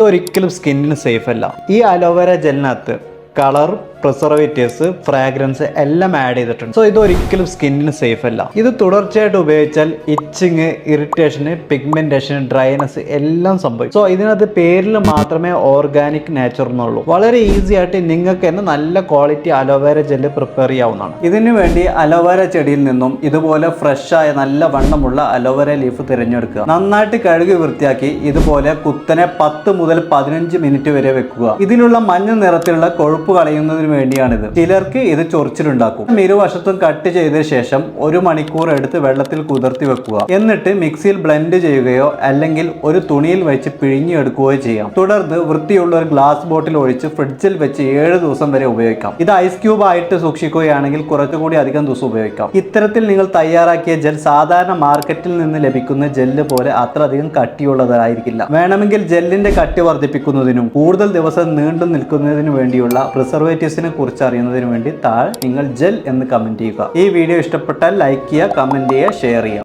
ഒരിക്കലും സ്കിന്നിന് സേഫ് അല്ല. ഈ അലോവേര ജെല്ലിനകത്ത് കളർ, പ്രിസർവേറ്റീവ്സ്, ഫ്രാഗ്രൻസ് എല്ലാം ആഡ് ചെയ്തിട്ടുണ്ട്. സോ ഇതൊരിക്കലും സ്കിന്നിന് സേഫ് അല്ല. ഇത് തുടർച്ചയായിട്ട് ഉപയോഗിച്ചാൽ ഇച്ചിങ്, ഇറിറ്റേഷന്, പിഗ്മെന്റേഷൻ, ഡ്രൈനെസ് എല്ലാം സംഭവിക്കും. സോ ഇതിനകത്ത് പേരിൽ മാത്രമേ ഓർഗാനിക് നേച്ചർ എന്നുള്ളൂ. വളരെ ഈസി ആയിട്ട് നിങ്ങൾക്ക് തന്നെ നല്ല ക്വാളിറ്റി അലോവേര ജെല്ല് പ്രിപ്പയർ ചെയ്യാവുന്നതാണ്. ഇതിനു വേണ്ടി അലോവേര ചെടിയിൽ നിന്നും ഇതുപോലെ ഫ്രഷ് ആയ നല്ല വണ്ണമുള്ള അലോവേര ലീഫ് തിരഞ്ഞെടുക്കുക. നന്നായിട്ട് കഴുകി വൃത്തിയാക്കി ഇതുപോലെ കുത്തനെ 10 മുതൽ 15 മിനിറ്റ് വരെ വെക്കുക. ഇതിലുള്ള മഞ്ഞ നിറത്തിലുള്ള കൊഴുപ്പ് കളയുന്നതിന് വേണ്ടിയാണിത്. ചിലർക്ക് ഇത് ചൊറിച്ചിലുണ്ടാക്കും. ഇരുവശത്തും കട്ട് ചെയ്ത ശേഷം 1 മണിക്കൂർ എടുത്ത് വെള്ളത്തിൽ കുതിർത്തി വെക്കുക. എന്നിട്ട് മിക്സിയിൽ ബ്ലെൻഡ് ചെയ്യുകയോ അല്ലെങ്കിൽ ഒരു തുണിയിൽ വെച്ച് പിഴിഞ്ഞെടുക്കുകയോ ചെയ്യാം. തുടർന്ന് വൃത്തിയുള്ള ഒരു ഗ്ലാസ് ബോട്ടിൽ ഒഴിച്ച് ഫ്രിഡ്ജിൽ വെച്ച് 7 ദിവസം വരെ ഉപയോഗിക്കാം. ഇത് ഐസ് ക്യൂബ് ആയിട്ട് സൂക്ഷിക്കുകയാണെങ്കിൽ കുറച്ചുകൂടി അധികം ദിവസം ഉപയോഗിക്കാം. ഇത്തരത്തിൽ നിങ്ങൾ തയ്യാറാക്കിയ ജെൽ സാധാരണ മാർക്കറ്റിൽ നിന്ന് ലഭിക്കുന്ന ജെല്ല് പോലെ അത്രയധികം കട്ടിയുള്ളതായിരിക്കില്ല. വേണമെങ്കിൽ ജെല്ലിന്റെ കട്ടി വർദ്ധിപ്പിക്കുന്നതിനും കൂടുതൽ ദിവസം നീണ്ടു നിൽക്കുന്നതിനു വേണ്ടിയുള്ള പ്രിസർവേറ്റീവ്സിനെ കുറിച്ച് അറിയുന്നതിന് വേണ്ടി താഴെ നിങ്ങൾ ജെൽ എന്ന് കമന്റ് ചെയ്യുക. ഈ വീഡിയോ ഇഷ്ടപ്പെട്ടാൽ ലൈക്ക് ചെയ്യുക, കമന്റ് ചെയ്യുക, ഷെയർ ചെയ്യുക.